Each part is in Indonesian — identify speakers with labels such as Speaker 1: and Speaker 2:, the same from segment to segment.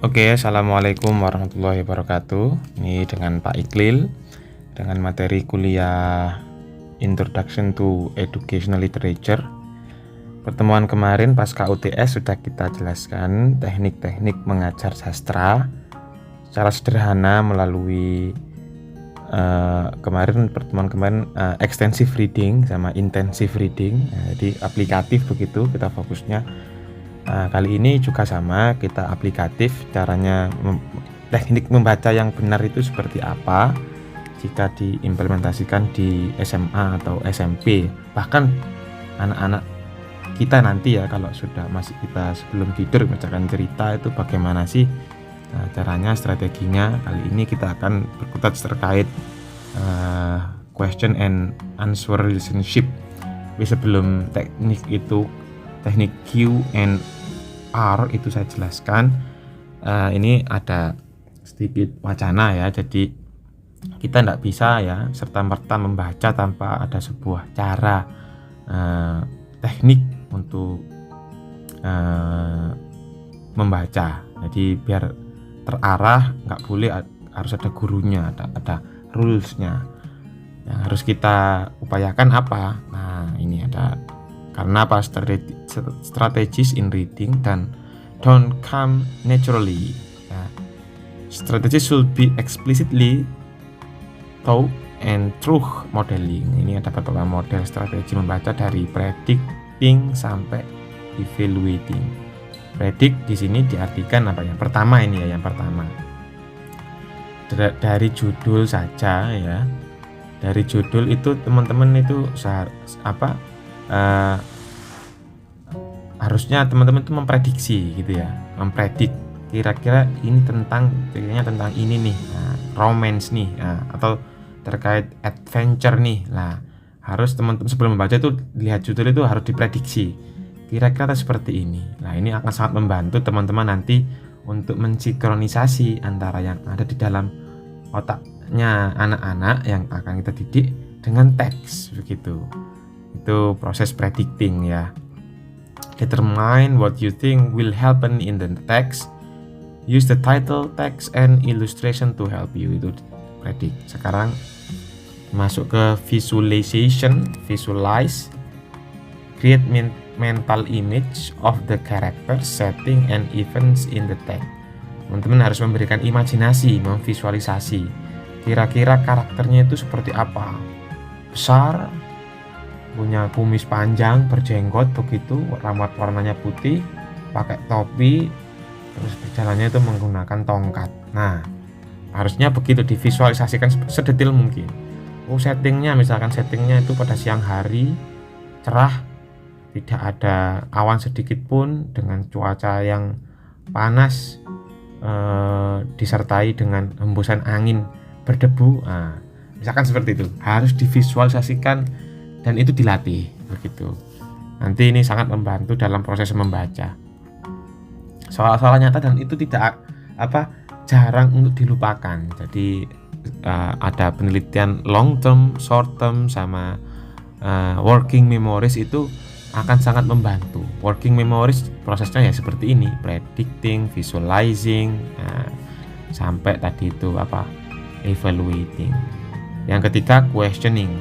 Speaker 1: Oke, assalamualaikum warahmatullahi wabarakatuh. Ini dengan Pak Iqlil dengan materi kuliah Introduction to Educational Literature. Pertemuan kemarin pasca UTS sudah kita jelaskan teknik-teknik mengajar sastra secara sederhana melalui pertemuan kemarin extensive reading sama intensive reading. Jadi aplikatif begitu kita fokusnya. Kali ini juga sama, kita aplikatif, caranya teknik membaca yang benar itu seperti apa jika diimplementasikan di SMA atau SMP. Bahkan anak-anak kita nanti ya, kalau sudah kita sebelum tidur bacakan cerita itu bagaimana sih caranya, strateginya. Kali ini kita akan berkutat terkait question and answer relationship. Tapi sebelum teknik Q and R itu saya jelaskan, ini ada sedikit wacana ya. Jadi kita tidak bisa ya serta-merta membaca tanpa ada sebuah cara teknik untuk membaca. Jadi biar terarah, nggak boleh harus ada gurunya, ada rulesnya yang harus kita upayakan apa. Nah, ini ada karena apa, strategies in reading dan don't come naturally ya. Strategies should be explicitly taught and through modeling. Ini ada beberapa model strategi membaca dari predicting sampai evaluating. Predict di sini diartikan apa? Yang pertama ini ya, yang pertama dari judul saja ya. Dari judul itu teman-teman itu harusnya teman-teman itu memprediksi gitu ya, mempredik kira-kira ini tentang ini nih, romance nih, atau terkait adventure nih. Lah, harus teman-teman sebelum membaca itu lihat judul itu harus diprediksi kira-kira seperti ini. Nah, ini akan sangat membantu teman-teman nanti untuk mensinkronisasi antara yang ada di dalam otaknya anak-anak yang akan kita didik dengan teks begitu. Itu proses predicting ya. Determine what you think will happen in the text. Use the title, text, and illustration to help you. Itu predict. Sekarang masuk ke visualization. Visualize. Create mental image of the character, setting, and events in the text. Teman-teman harus memberikan imajinasi, memvisualisasi. Kira-kira karakternya itu seperti apa? Besar, punya kumis panjang, berjenggot begitu, rambut warnanya putih, pakai topi, terus berjalannya itu menggunakan tongkat. Nah, harusnya begitu divisualisasikan sedetail mungkin. Settingnya itu pada siang hari, cerah, tidak ada awan sedikit pun, dengan cuaca yang panas, disertai dengan hembusan angin berdebu. Misalkan seperti itu, harus divisualisasikan dan itu dilatih begitu. Nanti ini sangat membantu dalam proses membaca. Soal-soal nyata dan itu tidak jarang untuk dilupakan. Jadi ada penelitian long term, short term, sama working memories itu akan sangat membantu. Working memories prosesnya ya seperti ini, predicting, visualizing, sampai tadi itu evaluating. Yang ketiga, questioning.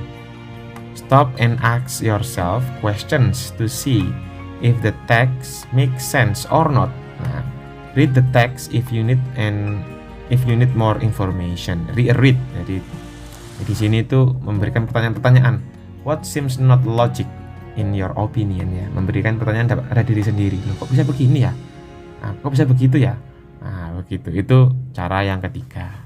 Speaker 1: Stop and ask yourself questions to see if the text makes sense or not. Nah, read the text if you need more information. Reread. Jadi di sini itu memberikan pertanyaan-pertanyaan. What seems not logic in your opinion ya? Memberikan pertanyaan pada diri sendiri. Loh, kok bisa begini ya? Kok bisa begitu ya? Nah, begitu. Itu cara yang ketiga.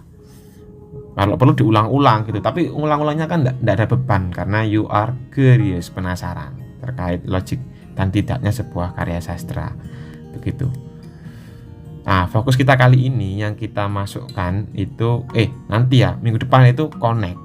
Speaker 1: Kalau perlu diulang-ulang gitu, tapi ulang-ulangnya kan tidak ada beban karena you are curious, penasaran terkait logik dan tidaknya sebuah karya sastra begitu. Nah, fokus kita kali ini yang kita masukkan itu nanti ya minggu depan itu connect.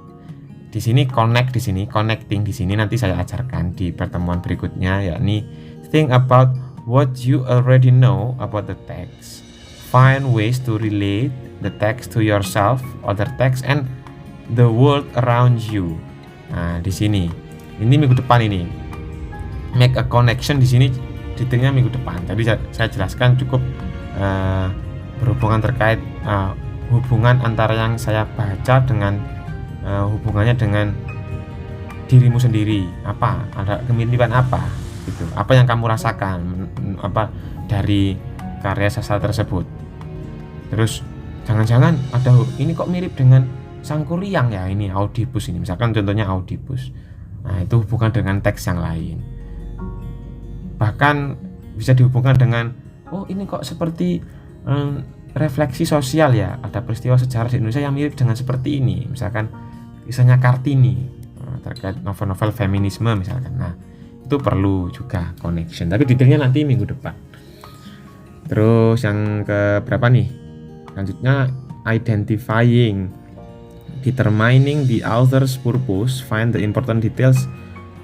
Speaker 1: Di sini connect, di sini connecting, di sini nanti saya ajarkan di pertemuan berikutnya, yakni think about what you already know about the text. Find ways to relate the text to yourself, other text, and the world around you. Nah, di sini, ini minggu depan ini, make a connection di sini, detailnya minggu depan. Tadi saya jelaskan cukup berhubungan terkait hubungan antara yang saya baca dengan hubungannya dengan dirimu sendiri. Apa, ada kemiripan apa gitu, apa yang kamu rasakan apa dari karya sastra tersebut. Terus jangan-jangan ada ini kok mirip dengan Sangkuriang ya, ini Oedipus ini misalkan, contohnya Oedipus. Nah itu hubungan dengan teks yang lain. Bahkan bisa dihubungkan dengan ini kok seperti refleksi sosial ya, ada peristiwa sejarah di Indonesia yang mirip dengan seperti ini, misalkan kisahnya Kartini terkait novel-novel feminisme misalkan. Nah itu perlu juga connection, tapi detailnya nanti minggu depan. Terus yang ke berapa nih, selanjutnya identifying, determining the author's purpose, find the important details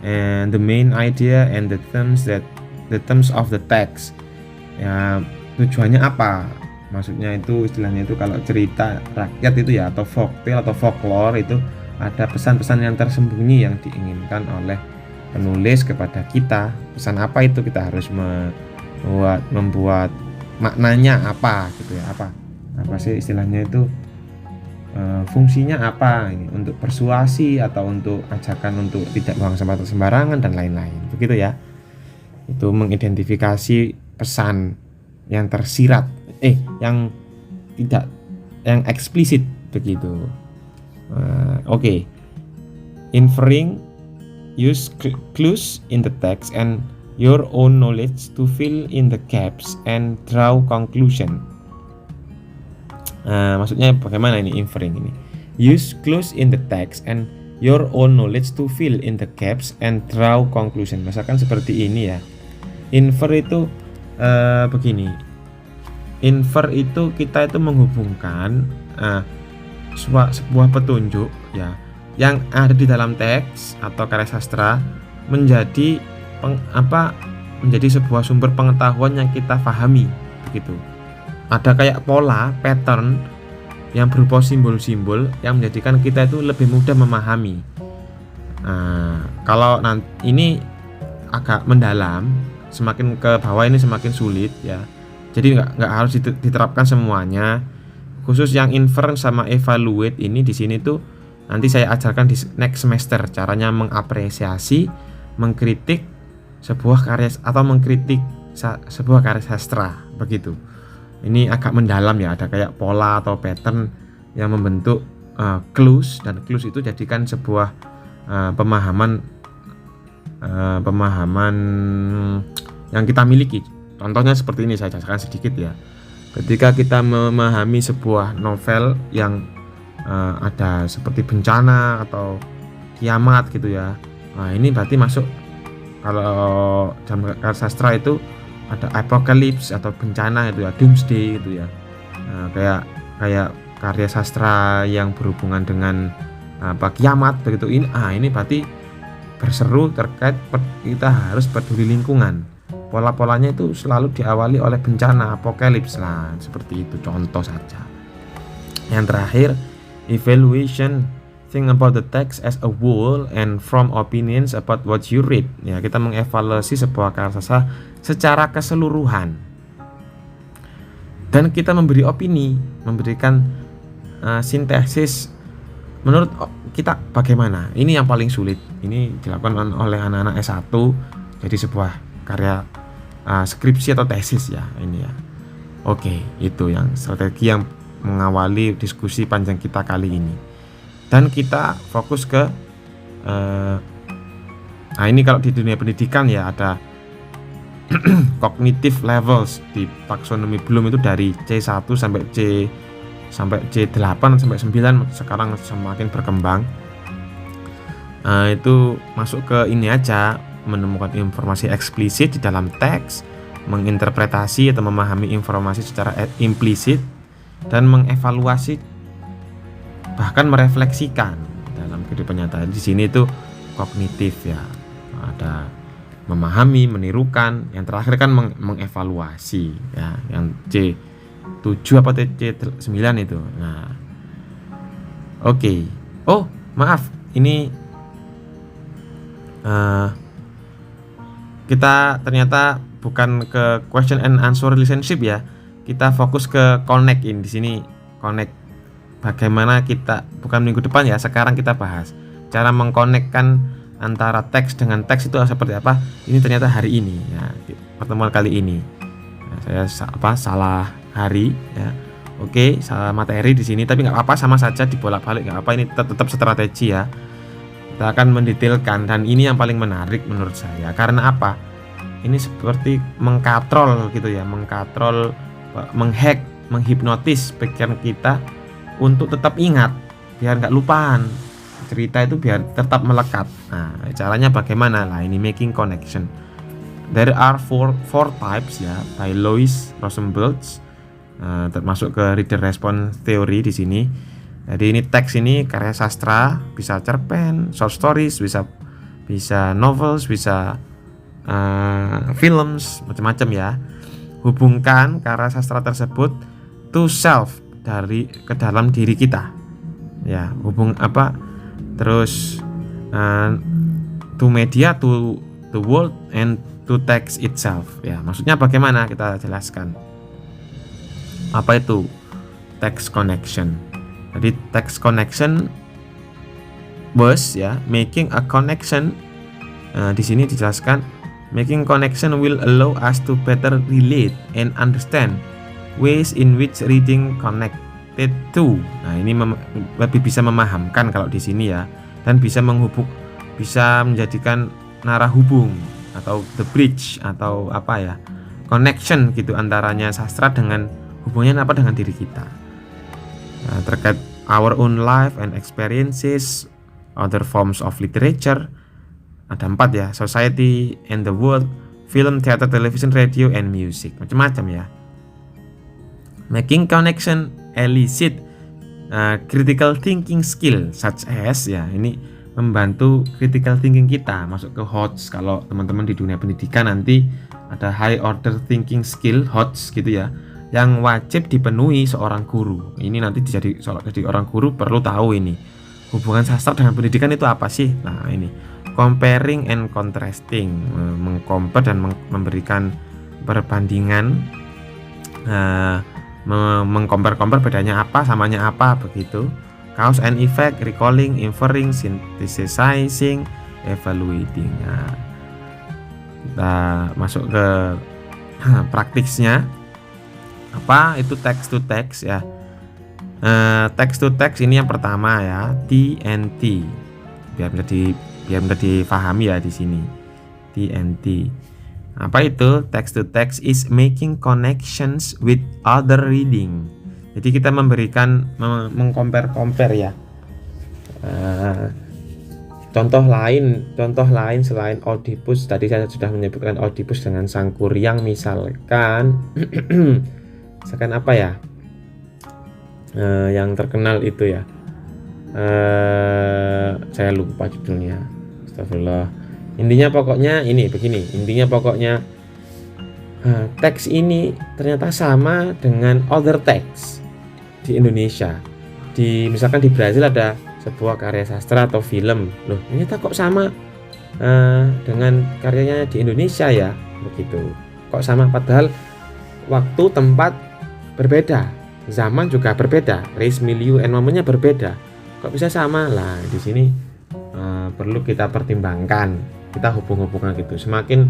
Speaker 1: and the main idea and the themes of the text. Ya, tujuannya apa? Maksudnya itu istilahnya itu kalau cerita rakyat itu ya, atau folktale atau folklore, itu ada pesan-pesan yang tersembunyi yang diinginkan oleh penulis kepada kita. Pesan apa itu? Kita harus membuat maknanya apa gitu ya, apa sih istilahnya itu, fungsinya apa ini, untuk persuasi atau untuk ajakan untuk tidak buang sampah sembarangan dan lain-lain, begitu ya. Itu mengidentifikasi pesan yang tersirat, yang tidak, yang eksplisit begitu. Oke. Inferring, use clues in the text and your own knowledge to fill in the gaps and draw conclusion. Maksudnya bagaimana ini inferring ini? Use clues in the text and your own knowledge to fill in the gaps and draw conclusion. Misalkan seperti ini ya. Infer itu begini. Infer itu kita itu menghubungkan sebuah petunjuk ya yang ada di dalam teks atau karya sastra menjadi menjadi sebuah sumber pengetahuan yang kita pahami begitu. Ada kayak pola, pattern yang berupa simbol-simbol yang menjadikan kita itu lebih mudah memahami. Kalau ini agak mendalam, semakin ke bawah ini semakin sulit ya. Jadi nggak harus diterapkan semuanya. Khusus yang infer sama evaluate ini di sini tuh nanti saya ajarkan di next semester caranya mengapresiasi, mengkritik sebuah karya atau mengkritik sebuah karya sastra begitu. Ini agak mendalam ya, ada kayak pola atau pattern yang membentuk clues, dan clues itu jadikan sebuah pemahaman yang kita miliki. Contohnya seperti ini, saya jelaskan sedikit ya. Ketika kita memahami sebuah novel yang ada seperti bencana atau kiamat gitu ya, nah ini berarti masuk, kalau dalam karya sastra itu ada apocalypse atau bencana itu ya, doomsday gitu ya. Kayak karya sastra yang berhubungan dengan kiamat begitu. Ini berarti berseru terkait kita harus peduli lingkungan. Pola-polanya itu selalu diawali oleh bencana, apocalypse lah, seperti itu contoh saja. Yang terakhir, evaluation, think about the text as a whole and from opinions about what you read. Ya, kita mengevaluasi sebuah karya sastra secara keseluruhan. Dan kita memberi opini, memberikan sintesis menurut kita bagaimana. Ini yang paling sulit. Ini dilakukan oleh anak-anak S1 jadi sebuah karya skripsi atau tesis ya ini ya. Oke, itu yang strategi yang mengawali diskusi panjang kita kali ini. Dan kita fokus ke ini kalau di dunia pendidikan ya ada cognitive levels di taksonomi Bloom itu dari C1 sampai C8 sampai 9, sekarang semakin berkembang. Itu masuk ke ini aja, menemukan informasi eksplisit di dalam teks, menginterpretasi atau memahami informasi secara implisit, dan mengevaluasi bahkan merefleksikan dalam kehidupan nyata. Di sini itu kognitif ya, ada memahami, menirukan, yang terakhir kan mengevaluasi ya, yang C7 apa C9 itu. Nah, oke. Oh, maaf, ini kita ternyata bukan ke question and answer relationship ya. kita fokus ke connect ini di sini. Connect bagaimana kita, bukan minggu depan ya, sekarang kita bahas cara mengkonekkan antara teks dengan teks itu seperti apa. Ini ternyata hari ini ya, pertemuan kali ini. Nah, saya salah hari ya. Oke, salah materi di sini, tapi nggak apa-apa, sama saja dibolak-balik nggak apa. Ini tetap strategi ya. Kita akan mendetailkan, dan ini yang paling menarik menurut saya. Karena apa? Ini seperti mengkatrol gitu ya, mengkatrol, menghack, menghipnotis pikiran kita untuk tetap ingat, biar nggak lupaan cerita itu, biar tetap melekat. Nah, caranya bagaimana? Lah, ini making connection. There are four types ya, by Lois Rosenberg, termasuk ke reader response theory di sini. Jadi ini teks ini karya sastra, bisa cerpen, short stories, bisa novels, bisa films, macam-macam ya. Hubungkan karya sastra tersebut to self, ke dalam diri kita. Ya, terus to media, to the world, and to text itself. Ya, maksudnya bagaimana, kita jelaskan. Apa itu text connection? Jadi text connection was ya, making a connection. Di sini dijelaskan, making connection will allow us to better relate and understand ways in which reading connected to. Nah, ini lebih bisa memahamkan kalau di sini ya, dan bisa bisa menjadikan narah hubung atau the bridge atau apa ya, connection gitu antaranya sastra dengan hubungannya apa dengan diri kita. Nah, terkait our own life and experiences, other forms of literature, ada 4 ya, society and the world, film, theater, television, radio, and music, macam-macam ya. Making connection elicit critical thinking skill such as, ya ini membantu critical thinking kita masuk ke HOTS. Kalau teman-teman di dunia pendidikan nanti ada high order thinking skill HOTS gitu ya, yang wajib dipenuhi seorang guru. Ini nanti jadi orang guru perlu tahu ini hubungan sastra dengan pendidikan itu apa sih. Nah, ini comparing and contrasting, mengcompare dan memberikan perbandingan, mengcompare bedanya apa, samanya apa, begitu. Cause and effect, recalling, inferring, synthesizing, evaluating. Nah, kita masuk ke praktisnya. Apa itu text to text ya? Text to text ini yang pertama ya, TNT. Biar mudah difahami ya di sini. TNT. Apa itu? Text to text is making connections with other reading. Jadi kita memberikan mengcompare ya. Contoh lain selain Oedipus, tadi saya sudah menyebutkan Oedipus dengan Sang Kuryang, misalkan apa ya, yang terkenal itu ya, saya lupa judulnya, astagfirullah. Intinya pokoknya teks ini ternyata sama dengan other text di Indonesia. Misalkan di Brazil ada sebuah karya sastra atau film, loh ternyata kok sama dengan karyanya di Indonesia ya, begitu. Kok sama, padahal waktu, tempat berbeda, zaman juga berbeda, race, milieu, and momennya berbeda. Kok bisa sama? Lah, di sini perlu kita pertimbangkan, kita hubung-hubungkan gitu. Semakin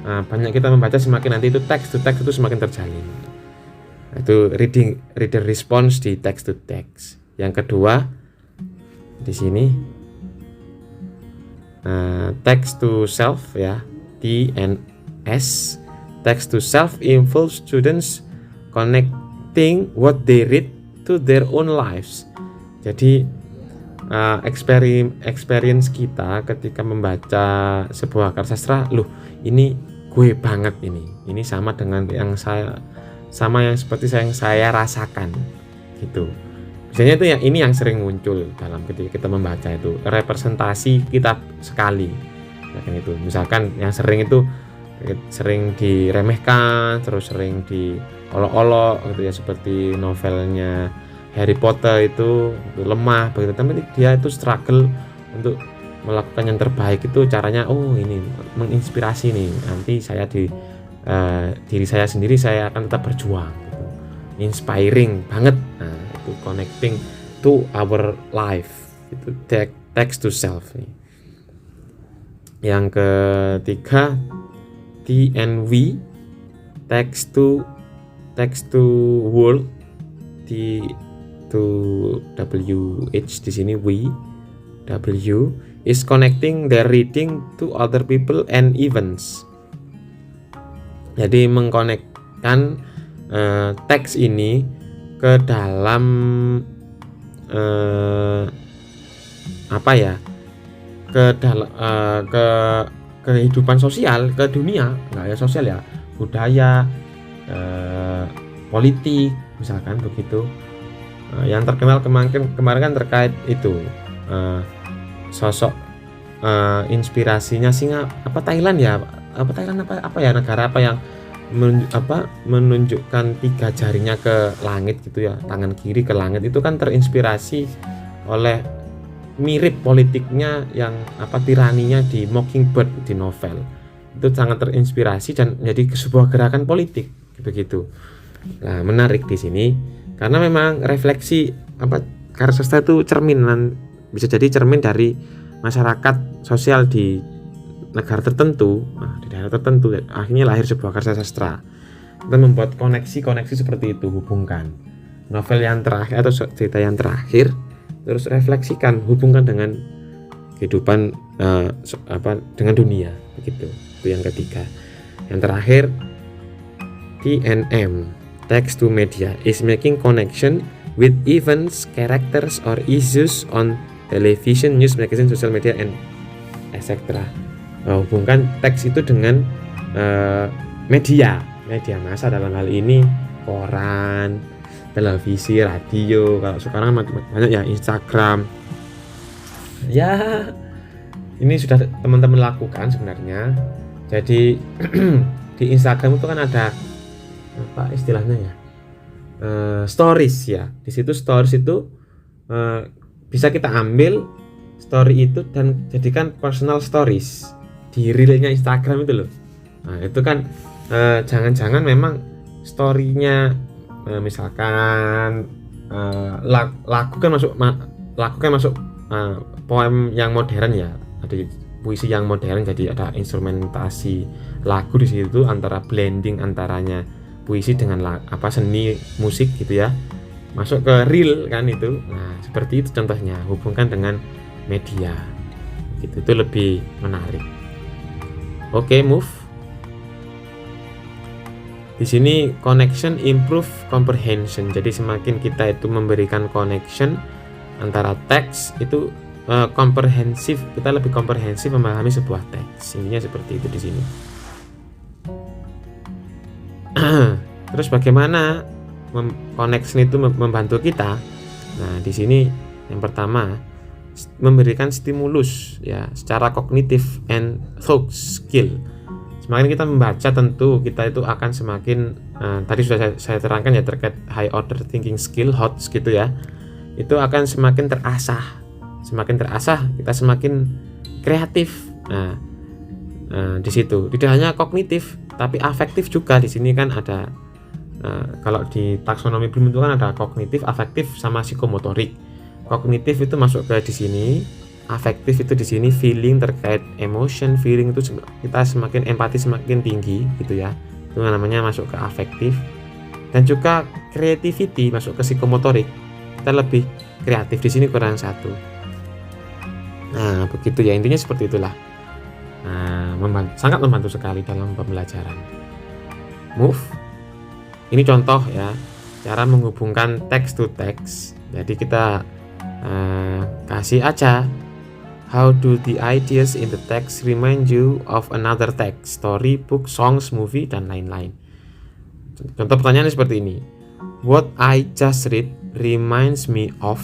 Speaker 1: banyak kita membaca, semakin nanti itu text to text itu semakin terjalin. Itu reader response di text to text. Yang kedua di sini text to self ya, TNS. Text to self involves students connecting what they read to their own lives. Jadi experience kita ketika membaca sebuah karya sastra, loh ini gue banget, ini sama dengan yang seperti yang saya rasakan gitu. Biasanya itu yang sering muncul dalam ketika kita membaca itu, representasi kita sekali ya, kan itu. Misalkan yang sering diremehkan, terus sering diolok-olok gitu ya, seperti novelnya Harry Potter itu lemah begitu, tapi dia itu struggle untuk melakukan yang terbaik. Itu caranya, oh ini menginspirasi nih, nanti saya diri saya sendiri, saya akan tetap berjuang gitu. inspiring banget. Nah, itu connecting to our life, itu text to self nih. Yang ketiga TNW, text to world, T to WH di sini, W is connecting their reading to other people and events. Jadi mengkonekkan teks ini ke dalam ke kehidupan sosial, ke dunia, nggak ya sosial ya, budaya, politik misalkan begitu. Yang terkenal kemarin kan terkait itu sosok inspirasinya Thailand ya, negara apa yang menunjukkan 3 jarinya ke langit gitu ya, tangan kiri ke langit, itu kan terinspirasi oleh mirip politiknya yang tiraninya di Mockingbird di novel. Itu sangat terinspirasi dan menjadi sebuah gerakan politik begitu. Nah, menarik di sini karena memang refleksi karya sastra itu bisa jadi cermin dari masyarakat sosial di negara tertentu, di daerah tertentu, akhirnya lahir sebuah karya sastra. Kita membuat koneksi seperti itu, hubungkan novel yang terakhir atau cerita yang terakhir, terus refleksikan, hubungkan dengan kehidupan dengan dunia begitu. Itu yang ketiga. Yang terakhir TNM, text to media, is making connection with events, characters or issues on television, news, magazine, social media and etc. Hubungkan teks itu dengan media massa, dalam hal ini koran, televisi, radio. Kalau sekarang banyak ya Instagram. Ya, ini sudah teman-teman lakukan sebenarnya. Jadi di Instagram itu kan ada istilahnya ya, stories ya. Di situ stories itu bisa kita ambil story itu dan jadikan personal stories di reelnya Instagram itu loh. Nah, itu kan jangan-jangan memang storynya misalkan lagu kan masuk poem yang modern ya, ada puisi yang modern, jadi ada instrumentasi lagu di situ, antara blending antaranya puisi dengan seni musik gitu ya, masuk ke reel kan itu. Nah, seperti itu contohnya, hubungkan dengan media gitu, itu lebih menarik. Oke, move. Di sini connection improve comprehension. Jadi semakin kita itu memberikan connection antara teks itu komprehensif, kita lebih komprehensif memahami sebuah teks. Intinya seperti itu di sini. Terus bagaimana connection itu membantu kita? Nah, di sini yang pertama memberikan stimulus ya secara kognitif and thought skill. Semakin kita membaca, tentu kita itu akan semakin tadi sudah saya terangkan ya terkait high order thinking skill, HOTS gitu ya. Itu akan semakin terasah. Semakin terasah, kita semakin kreatif. Nah, di situ tidak hanya kognitif, tapi afektif juga. Di sini kan ada kalau di taksonomi Bloom itu kan ada kognitif, afektif, sama psikomotorik. Kognitif itu masuk ke di sini, afektif itu di sini feeling, terkait emotion, feeling itu kita semakin empati semakin tinggi gitu ya. Itu namanya masuk ke afektif. Dan juga creativity masuk ke psikomotorik. Kita lebih kreatif, di sini kurang satu. Nah, begitu ya, intinya seperti itulah. Nah, sangat membantu sekali dalam pembelajaran. Move. Ini contoh ya, cara menghubungkan text to text. Jadi kita kasih aja, how do the ideas in the text remind you of another text, story, book, songs, movie, dan lain-lain. Contoh pertanyaan seperti ini. What I just read reminds me of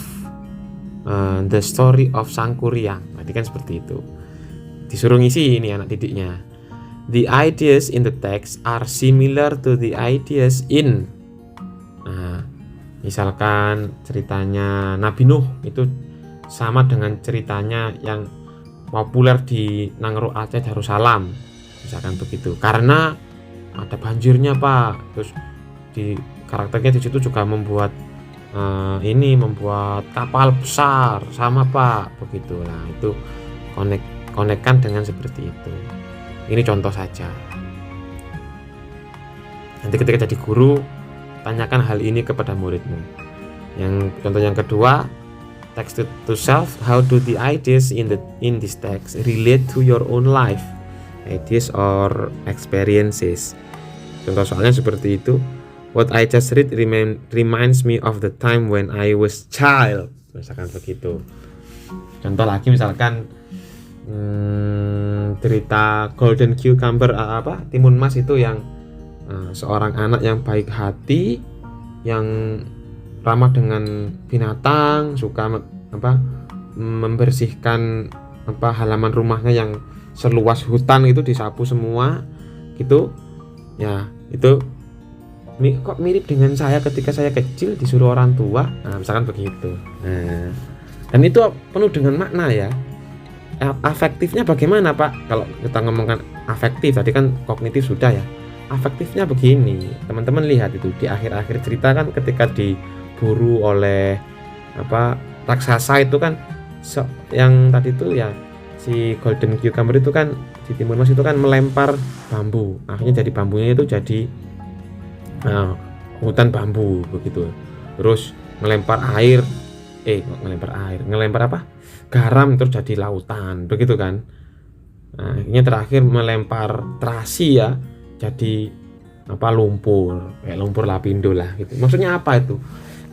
Speaker 1: the story of Sangkuriang. Berarti kan seperti itu. Disuruh ngisi ini anak didiknya. The ideas in the text are similar to the ideas in. Nah, misalkan ceritanya Nabi Nuh itu sama dengan ceritanya yang populer di Nangro Aceh Darussalam, misalkan begitu. Karena ada banjirnya Pak, terus di karakternya di situ juga membuat membuat kapal besar sama Pak begitu. Nah itu konekkan dengan seperti itu. Ini contoh saja. Nanti ketika jadi guru, tanyakan hal ini kepada muridmu. Yang contoh yang kedua, text to self. How do the ideas in this text relate to your own life, ideas or experiences? Contoh soalnya seperti itu. What I just read reminds me of the time when I was child. Misalkan begitu. Contoh lagi misalkan cerita Golden Cucumber Timun Mas itu yang seorang anak yang baik hati, yang ramah dengan binatang, suka membersihkan halaman rumahnya yang seluas hutan itu disapu semua gitu. Ya, itu kok mirip dengan saya ketika saya kecil disuruh orang tua. Nah, misalkan begitu. Nah, dan itu penuh dengan makna ya. Afektifnya bagaimana Pak? Kalau kita ngomongkan afektif, tadi kan kognitif sudah ya. Afektifnya begini, teman-teman lihat itu di akhir-akhir cerita kan ketika diburu oleh raksasa itu kan yang tadi itu ya si Golden Cucumber itu kan di Timun Mas itu kan melempar bambu, akhirnya jadi bambunya itu jadi hutan bambu begitu. Terus ngelempar garam terus jadi lautan begitu kan. Nah, akhirnya terakhir melempar terasi ya jadi lumpur, kayak lumpur lapindo lah gitu. Maksudnya apa itu?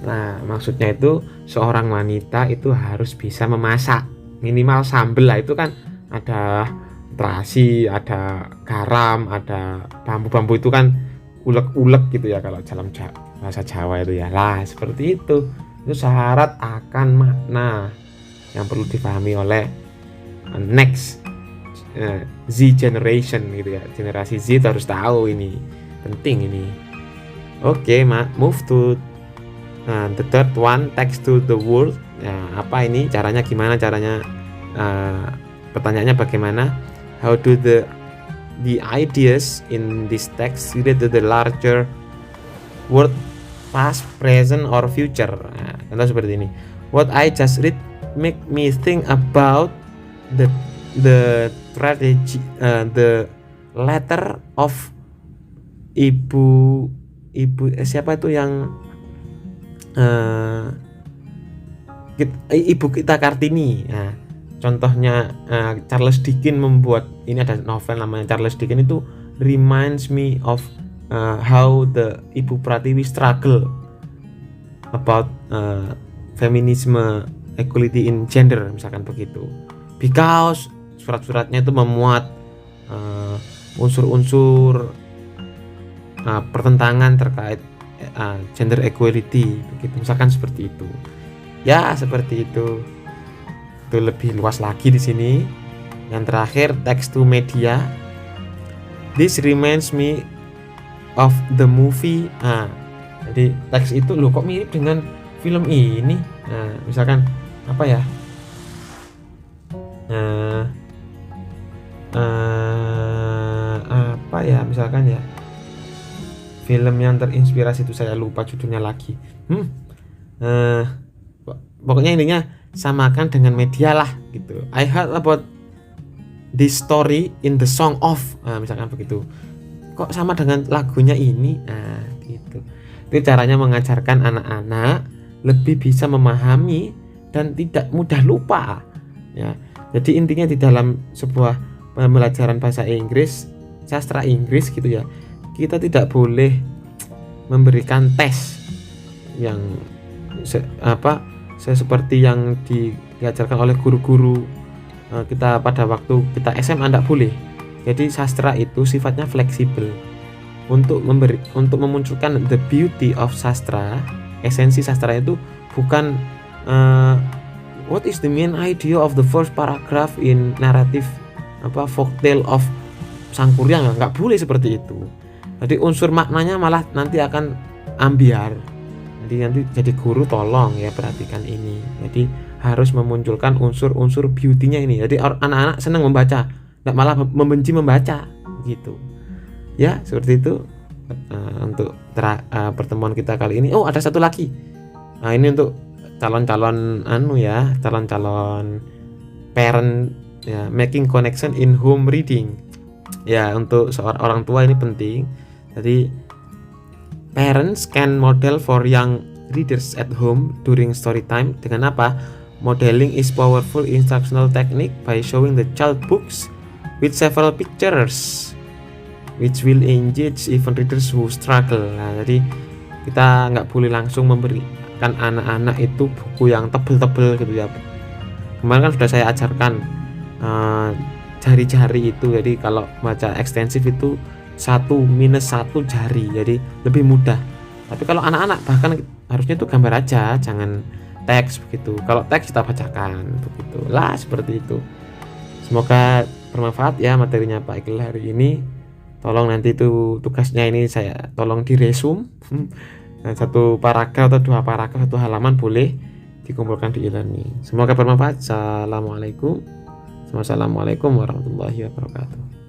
Speaker 1: Nah, maksudnya itu seorang wanita itu harus bisa memasak, minimal sambel lah, itu kan ada terasi, ada garam, ada bambu-bambu itu kan ulek-ulek gitu ya kalau dalam bahasa Jawa itu ya. Lah seperti itu syarat akan makna yang perlu dipahami oleh next Z generation gitu ya. Generasi Z harus tahu ini, penting ini. Oke, move to the third one, text to the world. Nah, apa ini caranya, gimana caranya? Pertanyaannya bagaimana? How do the ideas in this text relate to the larger world, past, present, or future? Nah, contoh seperti ini. What I just read make me think about the strategy, the letter of ibu siapa itu yang ibu kita Kartini. Nah, contohnya Charles Dickens membuat ini, ada novel namanya Charles Dickens itu reminds me of how the Ibu Pratiwi struggle about feminisme, equality in gender misalkan begitu, because surat-suratnya itu memuat unsur-unsur pertentangan terkait gender equality begitu, misalkan seperti itu ya. Seperti itu lebih luas lagi di sini. Yang terakhir, text to media. This reminds me of the movie. Jadi teks itu loh kok mirip dengan film ini. Misalkan apa ya? Apa ya misalkan ya, film yang terinspirasi itu saya lupa judulnya lagi. Pokoknya intinya samakan dengan media lah gitu. I heard about this story in the song of, misalkan begitu. Kok sama dengan lagunya ini? Gitu. Itu caranya mengajarkan anak-anak lebih bisa memahami dan tidak mudah lupa ya. Jadi intinya di dalam sebuah pembelajaran bahasa Inggris, sastra Inggris gitu ya, kita tidak boleh memberikan tes yang seperti yang diajarkan oleh guru-guru kita pada waktu kita SMA, tidak boleh. Jadi sastra itu sifatnya fleksibel untuk memunculkan the beauty of sastra. Esensi sastra itu bukan what is the main idea of the first paragraph in narrative folktale of Sangkuriang, nggak boleh seperti itu. Jadi unsur maknanya malah nanti akan ambiar. Nanti jadi guru tolong ya perhatikan ini. Jadi harus memunculkan unsur-unsur beauty-nya ini. Jadi anak-anak senang membaca, nggak malah membenci membaca gitu. Ya seperti itu. untuk pertemuan kita kali ini. Oh, ada satu lagi. Nah, ini untuk calon-calon calon-calon parent ya, making connection in home reading. Ya, untuk seorang orang tua ini penting. Jadi parents can model for young readers at home during story time. Dengan apa? Modeling is powerful instructional technique by showing the child books with several pictures which will engage even readers who struggle. Nah, jadi kita nggak boleh langsung memberikan anak-anak itu buku yang tebel-tebel gitu ya. Kemarin kan sudah saya ajarkan jari-jari itu, jadi kalau baca ekstensif itu 1-1 jari, jadi lebih mudah. Tapi kalau anak-anak bahkan harusnya itu gambar aja, jangan teks begitu. Kalau teks kita bacakan begitu lah, seperti itu. Semoga bermanfaat ya materinya Pak Iqbal hari ini. Tolong nanti itu tugasnya ini saya tolong diresum satu paragraf atau 2 paragraf, 1 halaman boleh dikumpulkan di e-learning. Semoga bermanfaat. Assalamualaikum warahmatullahi wabarakatuh.